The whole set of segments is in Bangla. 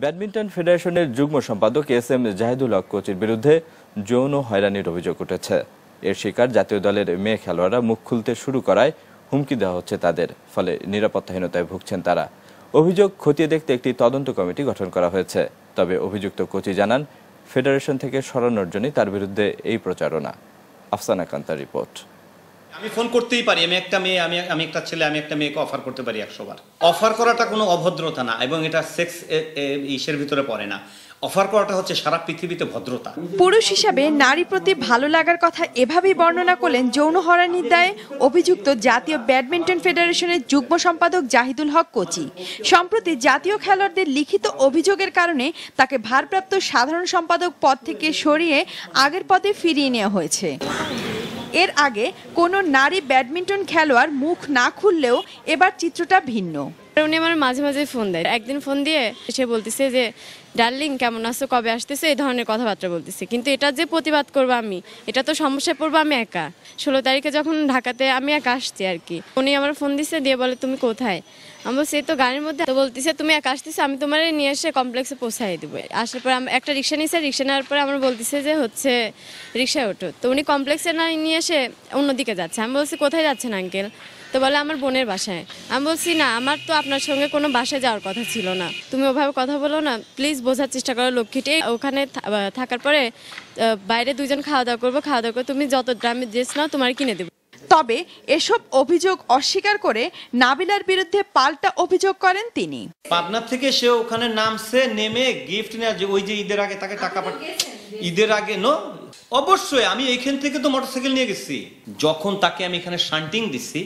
ব্যাডমিন্টন ফেডারেশনের যুগ্ম সম্পাদক এস.এম. জাহিদুল হক কোচের বিরুদ্ধে যৌন হয়রানির অভিযোগ উঠেছে। এর শিকার জাতীয় দলের মেয়ে খেলোয়াড়রা মুখ খুলতে শুরু করায় হুমকি দেওয়া হচ্ছে তাদের, ফলে নিরাপত্তাহীনতায় ভুগছেন তারা। অভিযোগ খতিয়ে দেখতে একটি তদন্ত কমিটি গঠন করা হয়েছে। তবে অভিযুক্ত কোচই জানান, ফেডারেশন থেকে সরানোর জন্যই তার বিরুদ্ধে এই প্রচারণা। আফসানা কান্তার রিপোর্ট। আমি ফোন করতেই পারি, আমি একটা মেয়ে, আমি একটা ছেলে, আমি একটা মেয়েকে অফার করতে পারি 100 বার। অফার করাটা কোনো অভদ্রতা না এবং এটা সেক্স ইসের ভিতরে পড়ে না। অফার করাটা হচ্ছে সারা পৃথিবীতে ভদ্রতা। পুরুষ হিসাবে নারী প্রতি ভালো লাগার কথা এভাবেই বর্ণনা করলেন যৌন হয়রানির দায়ে অভিযুক্ত জাতীয় ব্যাডমিন্টন ফেডারেশনের যুগ্ম সম্পাদক জাহিদুল হক কোচি। সম্প্রতি জাতীয় খেলোয়াড়দের লিখিত অভিযোগের কারণে তাকে ভারপ্রাপ্ত সাধারণ সম্পাদক পদ থেকে সরিয়ে আগের পদে ফিরিয়ে নেওয়া হয়েছে। এর আগে কোনো নারী ব্যাডমিন্টন খেলোয়াড় মুখ না খুললেও এবার চিত্রটা ভিন্ন। উনি আমার মাঝে মাঝে ফোন দেয়। একদিন ফোন দিয়ে সে বলতেছে যে ডার্লিং কেমন আছো, কবে আসতেছে, এই ধরনের কথাবার্তা বলতেছে। কিন্তু এটা যে প্রতিবাদ করবো আমি, এটা তো সমস্যায় পড়বো আমি একা। 16 তারিখে যখন ঢাকাতে আমি একা আসছি আর কি, উনি আমার ফোন দিচ্ছে, দিয়ে বলে তুমি কোথায়। আমি বলছি এই তো গাড়ির মধ্যে। তো বলতেছে তুমি একা আসতেছো, আমি তোমার নিয়ে এসে কমপ্লেক্সে পৌঁছাই দেবো। আসার পর একটা রিক্সা নিয়েছে, রিক্সা নেওয়ার পরে আমার বলতেছে যে হচ্ছে রিক্সায় ওঠো। তো উনি কমপ্লেক্সে না নিয়ে এসে অন্যদিকে যাচ্ছে। আমি বলছি কোথায় যাচ্ছেন আঙ্কেল? তো বলে আমার বোনের বাসায়। আমি বলছি না, আমার তো আপনার সঙ্গে কোনো বাসায় যাওয়ার কথা ছিল না, তুমি ওভাবে কথা বলো না, প্লিজ বোঝার চেষ্টা করো লক্ষ্মীটি। ওখানে থাকার পরে বাইরে দুজন খাওয়া দাওয়া করবো, খাওয়া দাওয়া করে তুমি যত গ্রামে ড্রেস নাও তোমার কিনে দেবো। তবে এসব অভিযোগ অস্বীকার করে নাবিলার বিরুদ্ধে পাল্টা অভিযোগ করেন তিনি। পাবনা থেকে সে ওখানে নামছে, নেমে গিফট নেওয়া, যে ওই যে ঈদের আগে তাকে টাকা ঈদের আগে অবশ্যই আমি এইখান থেকে তো মোটরসাইকেল নিয়ে গেছি। যখন তাকে আমি এখানে শান্টিং দিচ্ছি,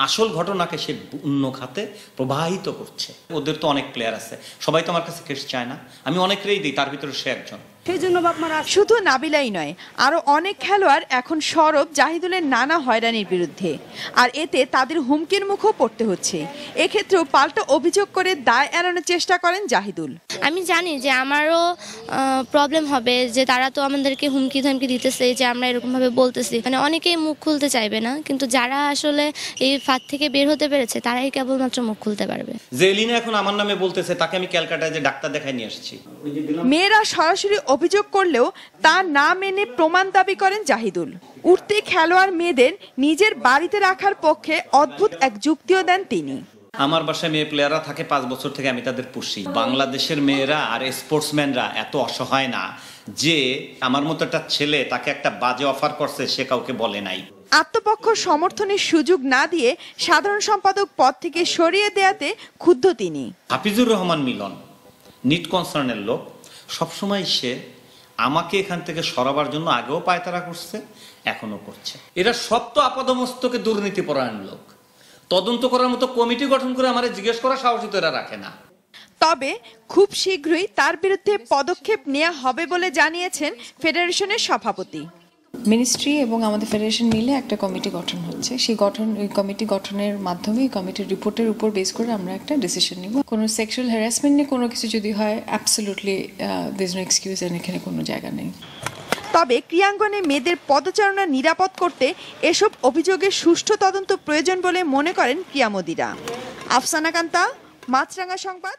আসল ঘটনাকে সে অন্য খাতে প্রবাহিত করছে। ওদের তো অনেক প্লেয়ার আছে, সবাই তো আমার কাছে কেস চায় না, আমি অনেকেরই দিই, তার ভিতরে সে একজন। শুধু নাবিলাই নয়, আরো অনেক খেলোয়াড় এখন সরব জাহিদুলের নানা হয়রানির বিরুদ্ধে, আর এতে তাদের হুমকির মুখও পড়তে হচ্ছে। এক্ষেত্রেও পাল্টা অভিযোগ করে দায় এড়ানোর চেষ্টা করেন জাহিদুল। আমি জানি যে আমারও প্রবলেম হবে, যে তারা তো আমাদেরকে হুমকি ধামকি দিতেছে যে আমরা এরকম ভাবে বলতেছি, মানে অনেকেই মুখ খুলতে চাইবে না, কিন্তু যারা আসলে এই ফাঁদ থেকে বের হতে পেরেছে তারাই কেবলমাত্র মুখ খুলতে পারবে। যে এলিনা এখন আমার নামে বলতেছে, তাকে আমি ক্যালকাটায় যে ডাক্তার দেখাই নিয়ে আসছি। মেয়েরা সরাসরি অভিযোগ করলেও তা না মেনে প্রমাণ দাবি করেন জাহিদুল। উঠতি খেলোয়াড় মেয়েদের নিজের বাড়িতে রাখার পক্ষে অদ্ভুত এক যুক্তিও দেন তিনি। আমার বাসায় মেয়ে প্লেয়াররা থাকে 5 বছর থেকে, আমি তাদের পুষি। বাংলাদেশের মেয়েরা আর স্পোর্টসম্যানরা এত অসহায় না যে আমার মতো একটা ছেলে তাকে একটা বাজে অফার করছে সে কাউকে বলে নাই। আত্মপক্ষ সমর্থনের সুযোগ না দিয়ে সাধারণ সম্পাদক পদ থেকে সরিয়ে দেয়াতে ক্ষুব্ধ তিনি। হাফিজুর রহমান মিলন নিট কনসার্নের লোক, সবসময় সে আমাকে এখান থেকে সরাবার জন্য আগেও পায়তারা করছে, এখনো করছে। এরা সব তো আপাদমস্তকে দুর্নীতিপরায়ণ লোক। তদন্ত করার মতো কমিটি গঠন করে আমাদের জিজ্ঞেস করা সাহসী তো এরা রাখে না। তবে খুব শীঘ্রই তার বিরুদ্ধে পদক্ষেপ নেওয়া হবে বলে জানিয়েছেন ফেডারেশনের সভাপতি। মিনিস্ট্রি এবং আমাদের ফেডারেশন মিলে একটা কমিটি গঠন হচ্ছে। ওই কমিটি গঠনের মাধ্যমে কমিটির রিপোর্টের উপর বেস করে আমরা একটা ডিসিশন নিব। কোনো সেক্সুয়াল হ্যারাসমেন্ট নিয়ে কোনো কিছু যদি হয়, absolutely there is no excuse, এখানে কোনো জায়গা নেই। তবে ক্রীড়াঙ্গনে মেয়েদের পদচারণা নিরাপদ করতে এসব অভিযোগের সুষ্ঠু তদন্ত প্রয়োজন বলে মনে করেন ক্রীড়ামোদীরা। আফসানা কান্তা, মাছরাঙা সংবাদ।